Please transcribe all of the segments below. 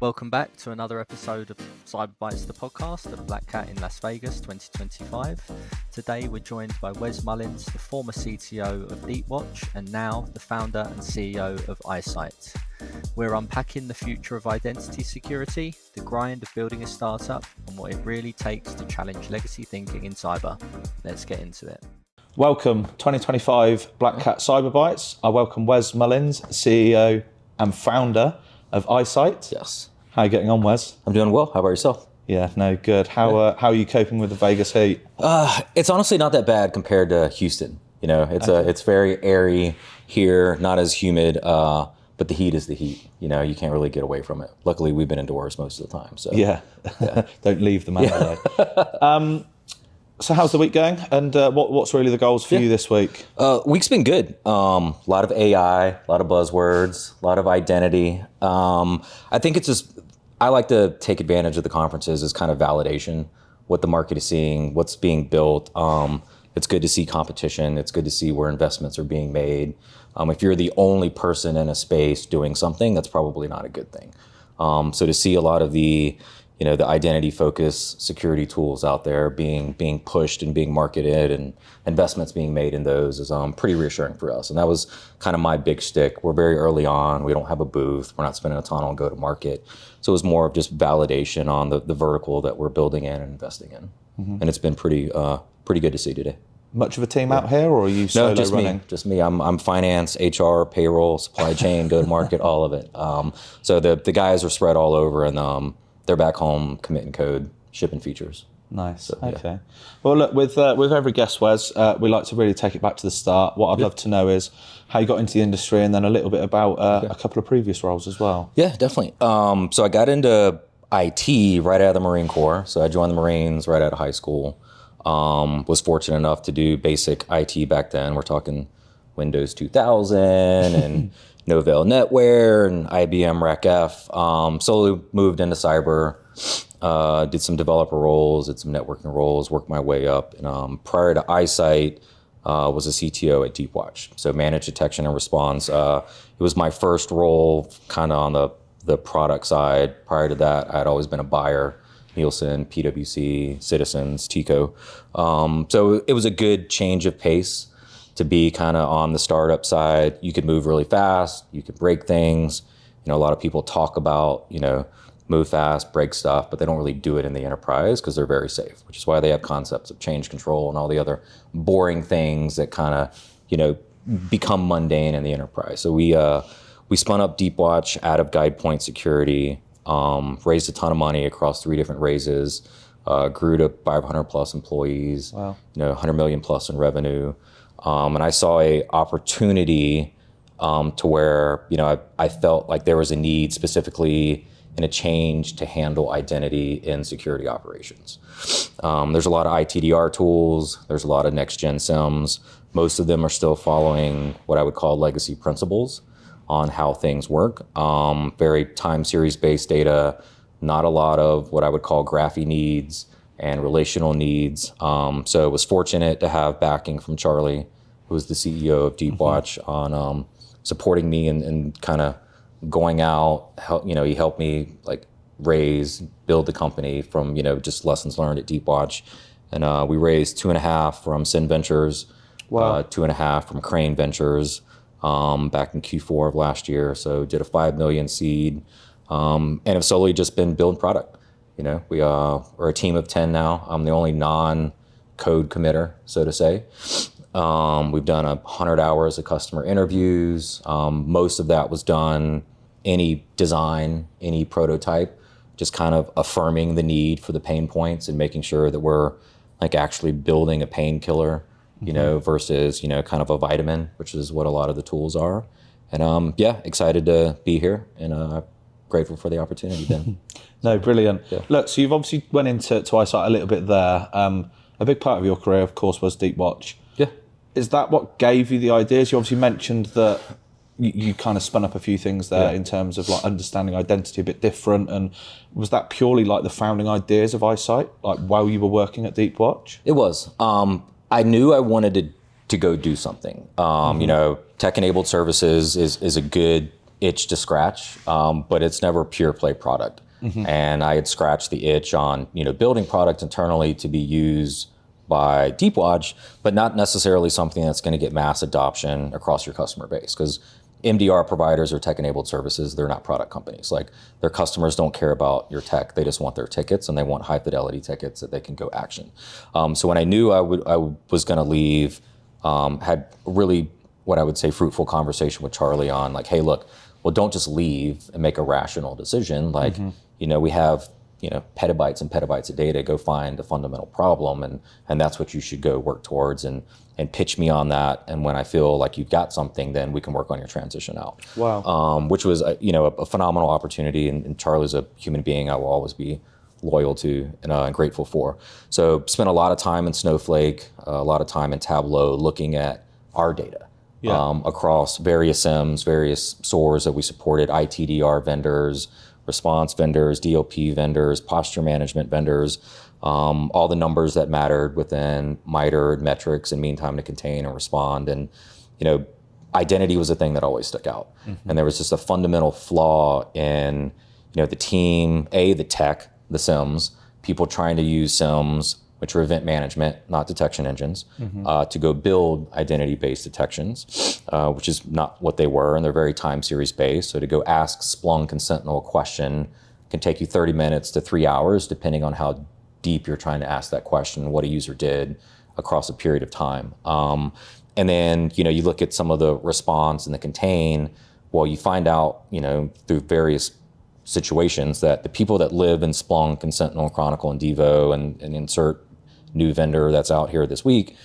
Welcome back to another episode of CyberBytes, the podcast at BlackHat in Las Vegas 2025. Today we're joined by Wes Mullins, the former CTO of DeepWatch and now the founder and CEO of Icite. We're unpacking the future of identity security, the grind of building a startup, and what it really takes to challenge legacy thinking in cyber. Let's get into it. Welcome 2025 BlackHat CyberBytes. I welcome Wes Mullins, CEO and founder of Icite. Yes. How are you getting on, Wes? I'm doing well. How about yourself? Yeah, no, good. How are you coping with the Vegas heat? It's honestly not that bad compared to Houston. You know, it's very airy here, not as humid, but the heat is the heat. You know, you can't really get away from it. Luckily, we've been indoors most of the time. So yeah. Don't leave the man alone. So how's the week going? And what's really the goals for you this week? Week's been good. A lot of AI, a lot of buzzwords, a lot of identity. I think it's just, I like to take advantage of the conferences as kind of validation, what the market is seeing, what's being built. It's good to see competition. It's good to see where investments are being made. If you're the only person in a space doing something, that's probably not a good thing. So to see a lot of the identity focused security tools out there being pushed and being marketed and investments being made in those is pretty reassuring for us. And that was kind of my big shtick. We're very early on. We don't have a booth. We're not spending a ton on go to market. So it was more of just validation on the vertical that we're building in and investing in. Mm-hmm. And it's been pretty good to see today. Much of a team out here, or are you solo running? No, just me. I'm finance, HR, payroll, supply chain, go to market, all of it. So the guys are spread all over, and they're back home committing code, shipping features. Nice. So, okay. Yeah. Well, look, with every guest, Wes, we like to really take it back to the start. What I'd love to know is how you got into the industry, and then a little bit about a couple of previous roles as well. Yeah, definitely. So I got into IT right out of the Marine Corps. So I joined the Marines right out of high school. Was fortunate enough to do basic IT back then. We're talking Windows 2000 and Novell NetWare and IBM RACF. Slowly moved into cyber, did some developer roles, did some networking roles, worked my way up. And prior to Icite, was a CTO at DeepWatch. So managed detection and response. It was my first role kind of on the product side. Prior to that, I'd always been a buyer. Nielsen, PwC, Citizens, TICO. So it was a good change of pace to be kind of on the startup side. You could move really fast. You could break things. A lot of people talk about, move fast, break stuff, but they don't really do it in the enterprise because they're very safe, which is why they have concepts of change control and all the other boring things that kind of, become mundane in the enterprise. So we spun up DeepWatch out of GuidePoint Security, raised a ton of money across 3 different raises, grew to 500 plus employees, wow. 100 million plus in revenue. And I saw a opportunity to where, I felt like there was a need specifically in a change to handle identity in security operations. There's a lot of ITDR tools. There's a lot of next-gen SIEMs. Most of them are still following what I would call legacy principles on how things work. Very time series-based data, not a lot of what I would call graphy needs and relational needs. So I was fortunate to have backing from Charlie, who was the CEO of DeepWatch, on supporting me and kind of going out. He helped me build the company from just lessons learned at DeepWatch, and we raised 2.5 from Sin Ventures, wow. 2.5 from Crane Ventures back in Q4 of last year. So did a 5 million seed, and have slowly just been building product. We are a team of 10 now. I'm the only non-code committer, so to say. We've done 100 hours of customer interviews. Most of that was done any design, any prototype, just kind of affirming the need for the pain points and making sure that we're actually building a painkiller, versus, kind of a vitamin, which is what a lot of the tools are. And excited to be here and grateful for the opportunity, Ben. No, brilliant. Yeah. Look, so you've obviously went into Icite a little bit there. A big part of your career, of course, was DeepWatch. Yeah. Is that what gave you the ideas? You obviously mentioned that you kind of spun up a few things there in terms of understanding identity a bit different. And was that purely the founding ideas of Icite, while you were working at DeepWatch? It was. I knew I wanted to go do something. Tech-enabled services is a good itch to scratch, but it's never pure play product. And I had scratched the itch on, building product internally to be used by DeepWatch, but not necessarily something that's going to get mass adoption across your customer base. Because MDR providers or tech-enabled services, they're not product companies. Like, their customers don't care about your tech. They just want their tickets, and they want high-fidelity tickets that they can go action. So when I knew I was going to leave, had really, what I would say, fruitful conversation with Charlie on, like, hey, look, well, don't just leave and make a rational decision. Like, we have, petabytes and petabytes of data. Go find a fundamental problem, and that's what you should go work towards, and pitch me on that. And when I feel like you've got something, then we can work on your transition out. Wow. Which was, a phenomenal opportunity. And Charlie's a human being I will always be loyal to and grateful for. So spent a lot of time in Snowflake, a lot of time in Tableau, looking at our data. Across various SIEMs, various SOARs that we supported, ITDR vendors, response vendors, DLP vendors, posture management vendors, all the numbers that mattered within MITRE, metrics, and mean time to contain and respond. And, identity was a thing that always stuck out. And there was just a fundamental flaw in, the team, the tech, the SIEMs, people trying to use SIEMs, which are event management, not detection engines, to go build identity-based detections, which is not what they were, and they're very time series based. So to go ask Splunk and Sentinel a question can take you 30 minutes to 3 hours, depending on how deep you're trying to ask that question, what a user did across a period of time. And then, you look at some of the response and the contain, well, you find out, through various situations that the people that live in Splunk and Sentinel, Chronicle, and Devo, and insert new vendor that's out here this week,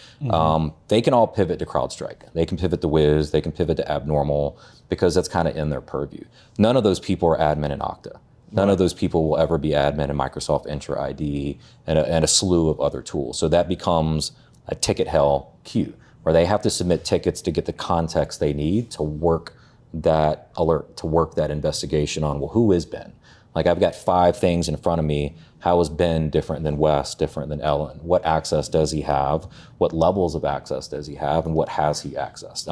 they can all pivot to CrowdStrike. They can pivot to Wiz, they can pivot to Abnormal, because that's kind of in their purview. None of those people are admin in Okta. None of those people will ever be admin in Microsoft Entra ID and a slew of other tools. So that becomes a ticket hell queue, where they have to submit tickets to get the context they need to work that alert, to work that investigation on, well, who is Ben? Like, I've got 5 things in front of me. How is Ben different than Wes, different than Ellen? What access does he have? What levels of access does he have? And what has he accessed?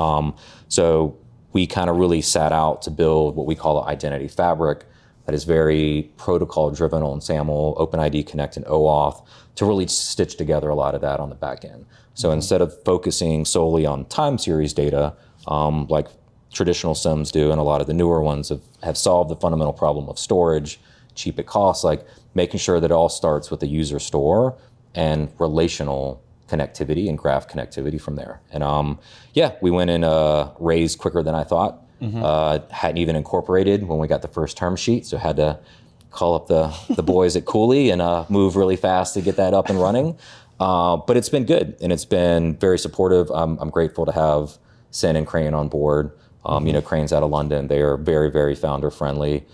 So we kind of really sat out to build what we call an identity fabric that is very protocol driven on SAML, OpenID Connect, and OAuth, to really stitch together a lot of that on the back end. So instead of focusing solely on time series data, like traditional SIEMs do, and a lot of the newer ones have solved the fundamental problem of storage, cheap at cost, like making sure that it all starts with the user store and relational connectivity and graph connectivity from there. And we went and raised quicker than I thought. Hadn't even incorporated when we got the first term sheet, so had to call up the boys at Cooley and move really fast to get that up and running. But it's been good, and it's been very supportive. I'm grateful to have Sin and Crane on board. Crane's out of London. They are very, very founder friendly.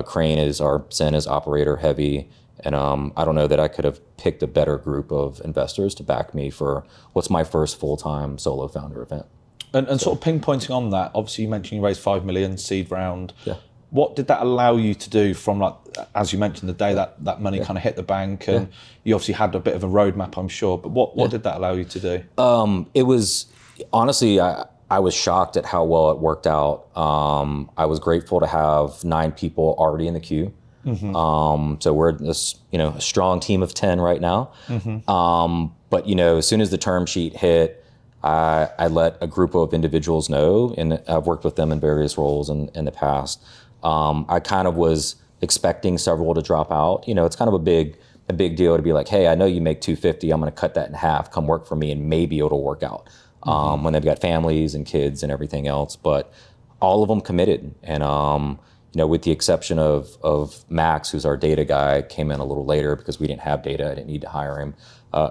Sin is operator heavy. And I don't know that I could have picked a better group of investors to back me for what's my first full-time solo founder event. And sort of pinpointing on that, obviously you mentioned you raised 5 million seed round. Yeah. What did that allow you to do from, like, as you mentioned, the day that money kind of hit the bank, and you obviously had a bit of a roadmap, I'm sure, but what did that allow you to do? It was, honestly, I was shocked at how well it worked out. I was grateful to have 9 people already in the queue. So we're this, a strong team of 10 right now. But as soon as the term sheet hit, I let a group of individuals know, and I've worked with them in various roles in the past. I kind of was expecting several to drop out. It's kind of a big deal to be like, hey, I know you make 250. I'm going to cut that in half. Come work for me, and maybe it'll work out. When they've got families and kids and everything else. But all of them committed, and with the exception of Max, who's our data guy, came in a little later because we didn't have data. I didn't need to hire him.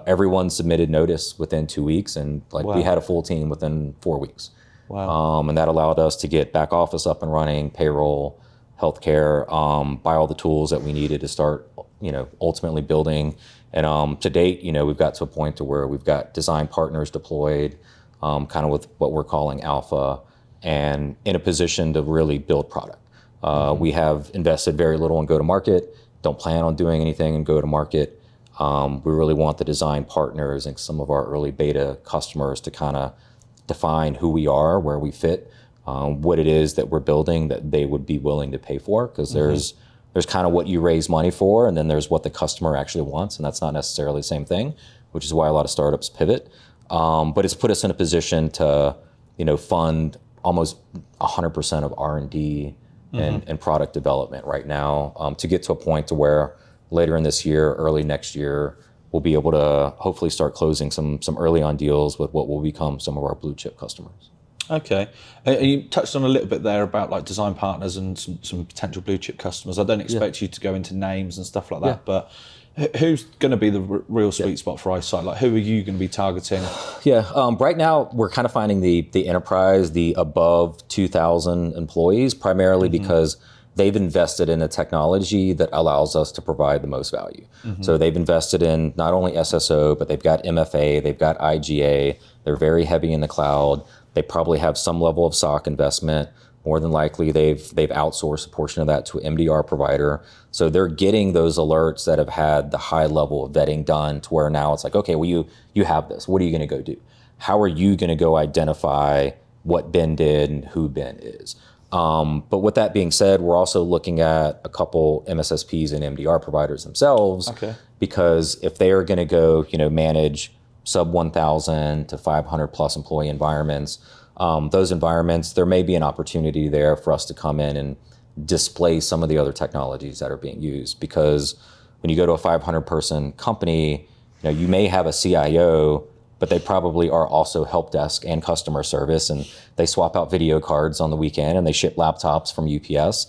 Everyone submitted notice within 2 weeks, and we had a full team within 4 weeks. Wow. And that allowed us to get back office up and running, payroll, healthcare, buy all the tools that we needed to start, ultimately building. And to date, we've got to a point to where we've got design partners deployed, kind of with what we're calling alpha, and in a position to really build product. We have invested very little in go-to-market, don't plan on doing anything in go-to-market. We really want the design partners and some of our early beta customers to kind of define who we are, where we fit, what it is that we're building that they would be willing to pay for, because there's kind of what you raise money for, and then there's what the customer actually wants, and that's not necessarily the same thing, which is why a lot of startups pivot. But it's put us in a position to, fund almost 100% of R&D and product development right now, to get to a point to where later in this year, early next year, we'll be able to hopefully start closing some early on deals with what will become some of our blue chip customers. Okay. You touched on a little bit there about like design partners and some potential blue chip customers. I don't expect you to go into names and stuff like that, but who's going to be the real sweet spot for Icite? Like, who are you going to be targeting? Right now we're kind of finding the enterprise, the above 2,000 employees, primarily because they've invested in a technology that allows us to provide the most value. So they've invested in not only SSO, but they've got MFA, they've got IGA, they're very heavy in the cloud. They probably have some level of SOC investment. More than likely, they've outsourced a portion of that to an MDR provider. So they're getting those alerts that have had the high level of vetting done to where now it's like, okay, well, you have this. What are you going to go do? How are you going to go identify what Ben did and who Ben is? But with that being said, we're also looking at a couple MSSPs and MDR providers themselves, because if they are going to go, manage sub 1,000 to 500 plus employee environments, those environments, there may be an opportunity there for us to come in and displace some of the other technologies that are being used. Because when you go to a 500 person company, you may have a CIO, but they probably are also help desk and customer service, and they swap out video cards on the weekend and they ship laptops from UPS.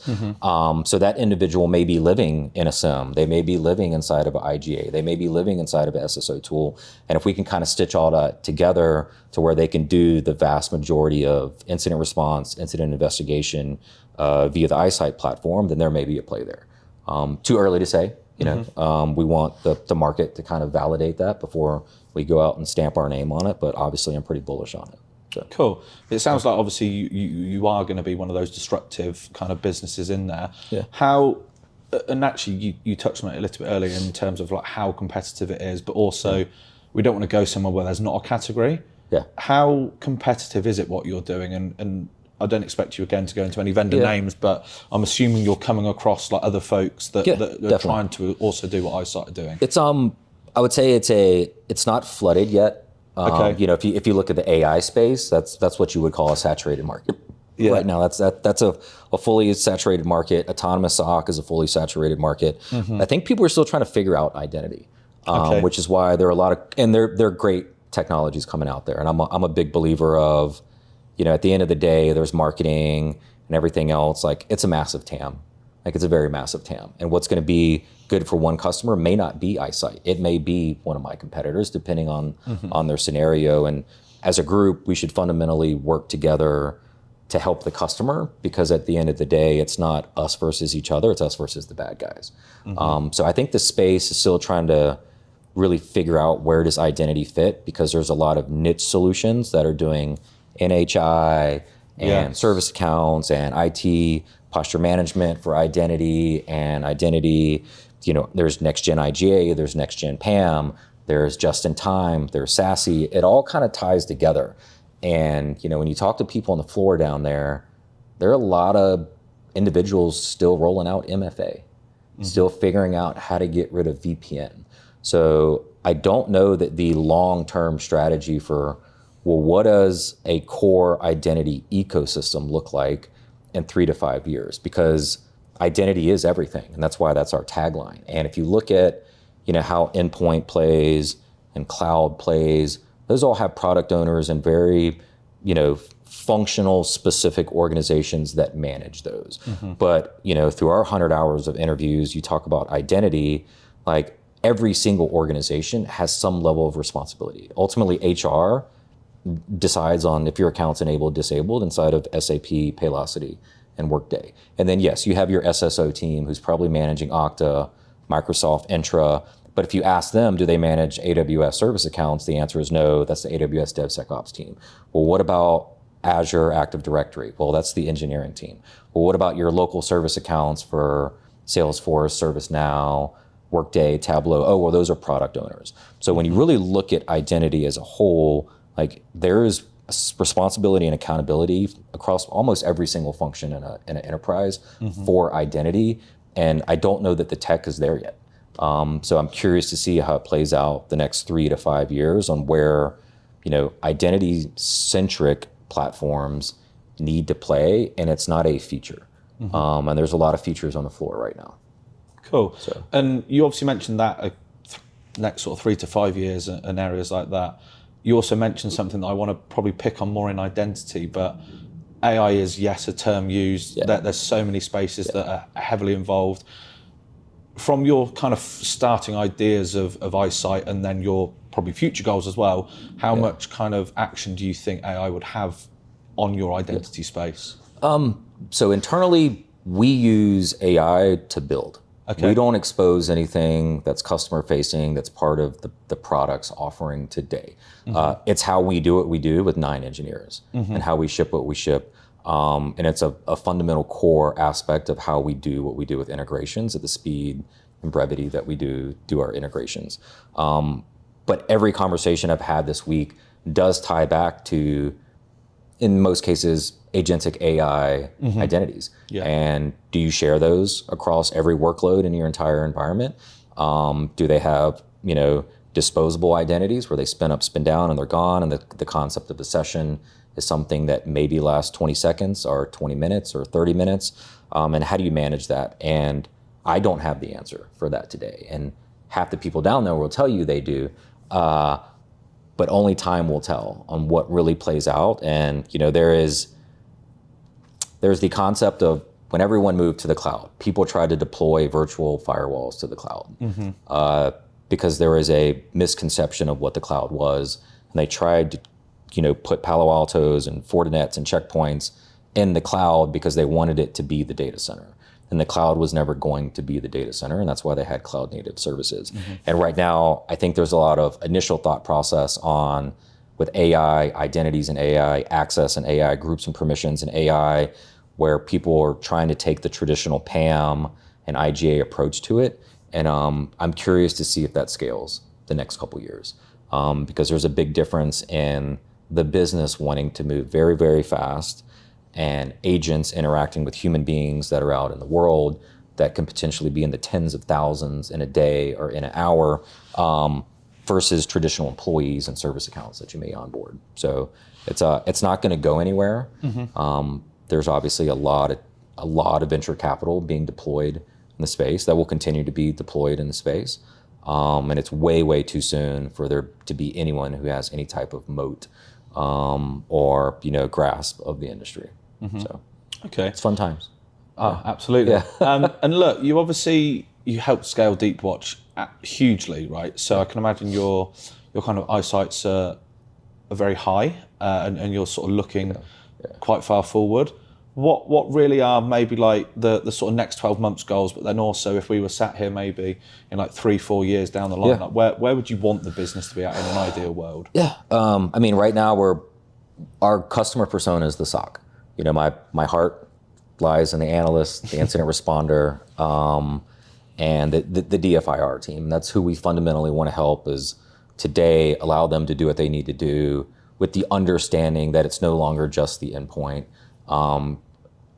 So that individual may be living in a SIM, they may be living inside of an IGA, they may be living inside of an SSO tool. And if we can kind of stitch all that together to where they can do the vast majority of incident response, incident investigation via the Icite platform, then there may be a play there. Too early to say. We want the market to kind of validate that before we go out and stamp our name on it, but obviously I'm pretty bullish on it. So. Cool. It sounds like obviously you are going to be one of those disruptive kind of businesses in there. How, and actually you touched on it a little bit earlier in terms of like how competitive it is, but also we don't want to go somewhere where there's not a category. How competitive is it what you're doing? And I don't expect you again to go into any vendor names, but I'm assuming you're coming across like other folks that are trying to also do what Icite are doing. It's I would say it's not flooded yet. If you look at the AI space, that's what you would call a saturated market. Right now, that's a fully saturated market. Autonomous SOC is a fully saturated market. I think people are still trying to figure out identity, which is why there are a lot of, and they're great technologies coming out there. And I'm a big believer of, at the end of the day, there's marketing and everything else. Like, it's a massive TAM. Like, it's a very massive TAM. And what's going to be good for one customer may not be Icite. It may be one of my competitors, depending on their scenario. And as a group, we should fundamentally work together to help the customer, because at the end of the day, it's not us versus each other, it's us versus the bad guys. So I think the space is still trying to really figure out where does identity fit, because there's a lot of niche solutions that are doing NHI and service accounts and IT posture management for identity and identity. There's next gen IGA, there's next gen PAM, there's just in time, there's SASE. It all kind of ties together. And when you talk to people on the floor down there are a lot of individuals still rolling out MFA, still figuring out how to get rid of VPN. So I don't know that the long-term strategy for, well, what does a core identity ecosystem look like in 3 to 5 years? Because identity is everything, and that's why that's our tagline. And if you look at, how endpoint plays and cloud plays, those all have product owners and very, functional specific organizations that manage those. But, through our 100 hours of interviews, you talk about identity, like every single organization has some level of responsibility. Ultimately, HR decides on if your account's enabled, disabled inside of SAP, Paylocity, and Workday. And then yes, you have your SSO team who's probably managing Okta, Microsoft, Entra. But if you ask them, do they manage AWS service accounts? The answer is no, that's the AWS DevSecOps team. Well, what about Azure Active Directory? Well, that's the engineering team. Well, what about your local service accounts for Salesforce, ServiceNow, Workday, Tableau? Oh, well, those are product owners. So when you really look at identity as a whole, like there is responsibility and accountability across almost every single function in an enterprise for identity. And I don't know that the tech is there yet. So I'm curious to see how it plays out the next 3 to 5 years on where, identity-centric platforms need to play, and it's not a feature. And there's a lot of features on the floor right now. Cool. So. And you obviously mentioned that next sort of 3 to 5 years and areas like that. You also mentioned something that I want to probably pick on more in identity, but AI is, yes, a term used. Yeah. There's so many spaces that are heavily involved. From your kind of starting ideas of Icite and then your probably future goals as well, how much kind of action do you think AI would have on your identity space? So internally, we use AI to build. Okay. We don't expose anything that's customer facing, that's part of the product's offering today. It's how we do what we do with 9 engineers and how we ship what we ship. And it's a fundamental core aspect of how we do what we do with integrations at the speed and brevity that we do our integrations. But every conversation I've had this week does tie back to, in most cases, agentic AI identities. Yeah. And do you share those across every workload in your entire environment? Do they have, disposable identities where they spin up, spin down, and they're gone, and the concept of the session is something that maybe lasts 20 seconds or 20 minutes or 30 minutes? And how do you manage that? And I don't have the answer for that today. And half the people down there will tell you they do, but only time will tell on what really plays out. And there's the concept of when everyone moved to the cloud, people tried to deploy virtual firewalls to the cloud because there was a misconception of what the cloud was. And they tried to put Palo Altos and Fortinets and checkpoints in the cloud because they wanted it to be the data center. And the cloud was never going to be the data center, and that's why they had cloud native services. And right now, I think there's a lot of initial thought process with AI, identities and AI, access and AI, groups and permissions and AI, where people are trying to take the traditional PAM and IGA approach to it. And I'm curious to see if that scales the next couple years, because there's a big difference in the business wanting to move very, very fast and agents interacting with human beings that are out in the world that can potentially be in the tens of thousands in a day or in an hour, versus traditional employees and service accounts that you may onboard. So it's not going to go anywhere. There's obviously a lot of venture capital being deployed in the space that will continue to be deployed in the space. And it's way, way too soon for there to be anyone who has any type of moat or grasp of the industry. So okay, it's fun times. Absolutely. Yeah. And look, you helped scale DeepWatch hugely, right? So I can imagine your kind of eyesights are very high, and you're sort of looking quite far forward. What really are maybe like the sort of next 12 months goals, but then also if we were sat here maybe in like 3-4 years down the line, like where would you want the business to be at in an ideal world? Yeah. Right now our customer persona is the SOC. My heart lies in the analyst, the incident responder, and the DFIR team. That's who we fundamentally want to help, is today allow them to do what they need to do with the understanding that it's no longer just the endpoint.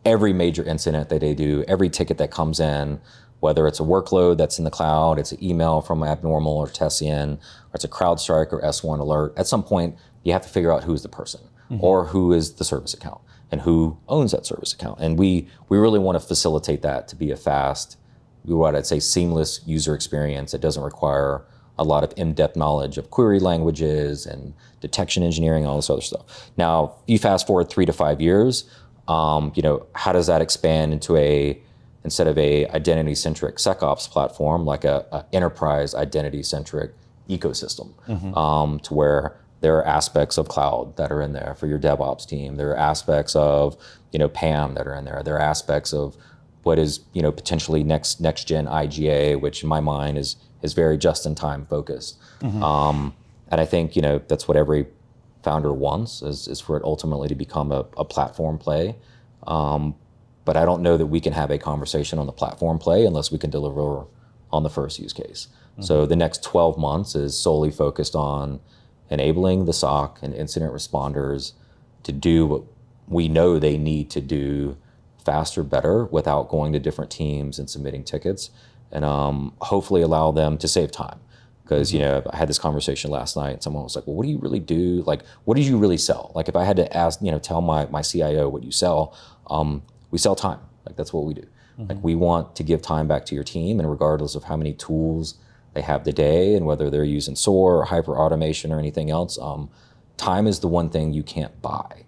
Every major incident that they do, every ticket that comes in, whether it's a workload that's in the cloud, it's an email from Abnormal or Tessian, or it's a CrowdStrike or S1 alert, at some point you have to figure out who's the person or who is the service account and who owns that service account. And we really want to facilitate that to be a fast, what I'd say, seamless user experience that doesn't require a lot of in-depth knowledge of query languages and detection engineering, all this other stuff. Now, you fast forward 3 to 5 years, how does that expand into instead of a identity-centric SecOps platform, like a enterprise identity-centric ecosystem, to where there are aspects of cloud that are in there for your DevOps team. There are aspects of, PAM that are in there. There are aspects of what is, potentially next gen IGA, which in my mind is very just-in-time focused. And I think, that's what every founder wants, is for it ultimately to become a platform play. But I don't know that we can have a conversation on the platform play unless we can deliver on the first use case. So the next 12 months is solely focused on enabling the SOC and incident responders to do what we know they need to do faster, better, without going to different teams and submitting tickets, and hopefully allow them to save time. Because, I had this conversation last night and someone was like, well, what do you really do? Like, what did you really sell? Like, if I had to ask, tell my CIO what you sell, we sell time. Like, that's what we do. Like, we want to give time back to your team, and regardless of how many tools they have today and whether they're using SOAR or hyper automation or anything else, time is the one thing you can't buy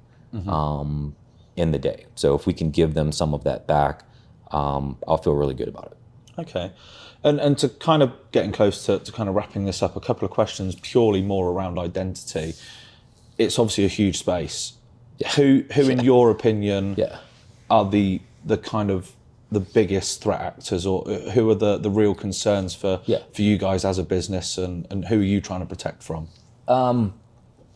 in the day. So if we can give them some of that back, I'll feel really good about it. Okay. And to kind of getting close to kind of wrapping this up, a couple of questions purely more around identity. It's obviously a huge space. Yeah. Who in your opinion are the kind of the biggest threat actors, or who are the real concerns for you guys as a business, and who are you trying to protect from?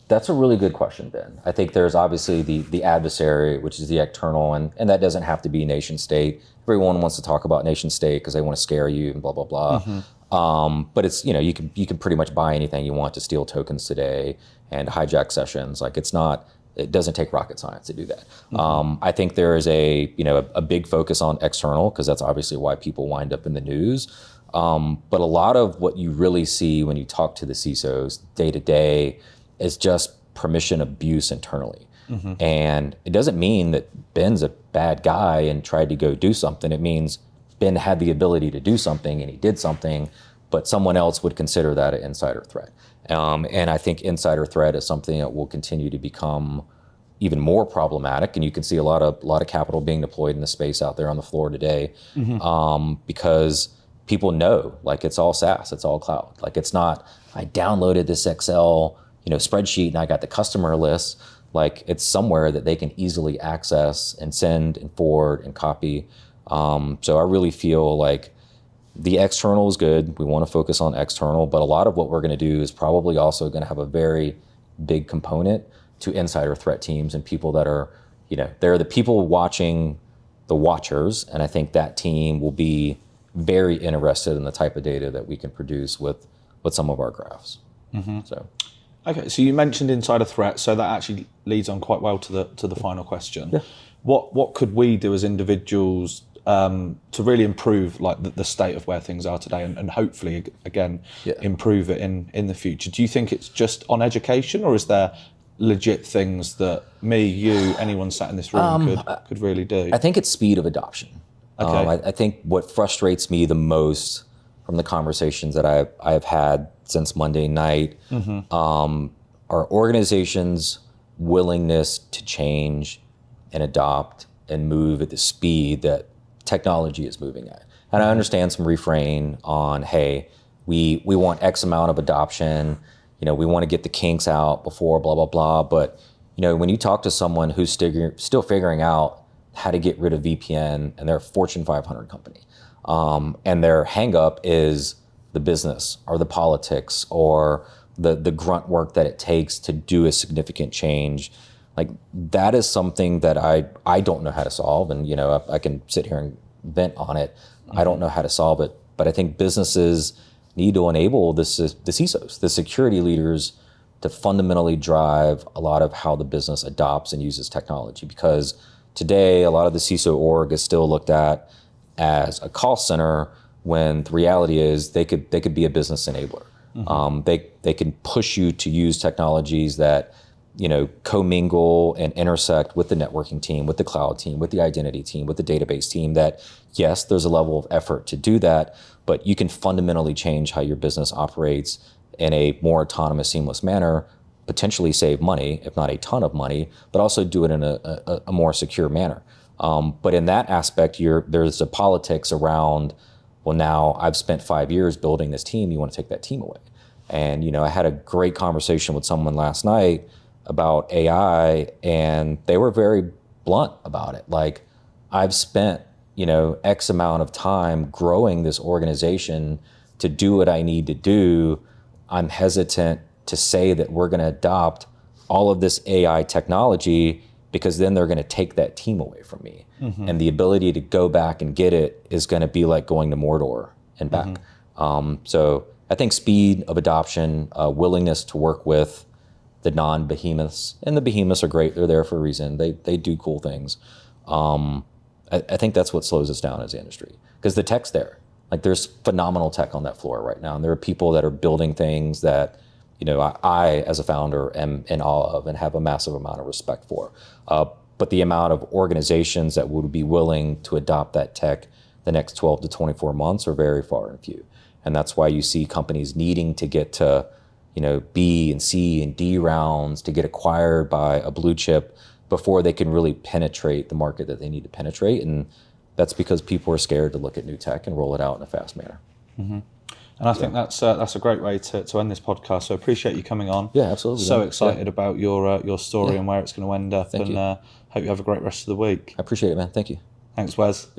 That's a really good question, Ben. I think there's obviously the adversary, which is the external, and that doesn't have to be nation state. Everyone wants to talk about nation state because they want to scare you and blah, blah, blah. But it's, you can pretty much buy anything you want to steal tokens today and hijack sessions. Like, it doesn't take rocket science to do that. I think there is a big focus on external, because that's obviously why people wind up in the news. But a lot of what you really see when you talk to the CISOs day to day is just permission abuse internally. And it doesn't mean that Ben's a bad guy and tried to go do something. It means Ben had the ability to do something and he did something, but someone else would consider that an insider threat. And I think insider threat is something that will continue to become even more problematic. And you can see a lot of capital being deployed in the space out there on the floor today, because people know, like, it's all SaaS, it's all cloud. Like, it's not, I downloaded this Excel spreadsheet and I got the customer list. Like, it's somewhere that they can easily access and send and forward and copy. So I really feel like the external is good. We want to focus on external, but a lot of what we're going to do is probably also going to have a very big component to insider threat teams and people that are, they're the people watching the watchers. And I think that team will be very interested in the type of data that we can produce with some of our graphs. So. Okay, so you mentioned insider threat, so that actually leads on quite well to the final question. Yeah. What could we do as individuals to really improve, like, the state of where things are today, and hopefully again improve it in the future? Do you think it's just on education, or is there legit things that me, you, anyone sat in this room could really do? I think it's speed of adoption. Okay. I think what frustrates me the most from the conversations that I've had since Monday night are organizations' willingness to change and adopt and move at the speed that technology is moving at. And I understand some refrain on, hey, we want X amount of adoption, we want to get the kinks out before blah, blah, blah. But, when you talk to someone who's still figuring out how to get rid of VPN, and they're a Fortune 500 company, and their hang up is the business or the politics or the grunt work that it takes to do a significant change, like, that is something that I don't know how to solve. And, I can sit here and vent on it. I don't know how to solve it, but I think businesses need to enable the CISOs, the security leaders, to fundamentally drive a lot of how the business adopts and uses technology. Because today, a lot of the CISO org is still looked at as a call center, when the reality is they could be a business enabler. They can push you to use technologies that commingle and intersect with the networking team, with the cloud team, with the identity team, with the database team. That, yes, there's a level of effort to do that, but you can fundamentally change how your business operates in a more autonomous, seamless manner, potentially save money, if not a ton of money, but also do it in a more secure manner. But in that aspect, there's a politics around, well, now I've spent 5 years building this team, you want to take that team away. And, I had a great conversation with someone last night about AI, and they were very blunt about it. Like, I've spent, X amount of time growing this organization to do what I need to do. I'm hesitant to say that we're going to adopt all of this AI technology, because then they're going to take that team away from me. And the ability to go back and get it is going to be like going to Mordor and back. So I think speed of adoption, willingness to work with the non-behemoths. And the behemoths are great. They're there for a reason. They do cool things. I think that's what slows us down as an industry, because the tech's there. Like, there's phenomenal tech on that floor right now. And there are people that are building things that, I as a founder am in awe of and have a massive amount of respect for. But the amount of organizations that would be willing to adopt that tech the next 12 to 24 months are very far and few. And that's why you see companies needing to get to, B and C and D rounds to get acquired by a blue chip before they can really penetrate the market that they need to penetrate. And that's because people are scared to look at new tech and roll it out in a fast manner. Mm-hmm. And I think that's a great way to end this podcast. So I appreciate you coming on. Yeah, absolutely. So excited about your story and where it's going to end up. Thank you. Hope you have a great rest of the week. I appreciate it, man. Thank you. Thanks, Wes.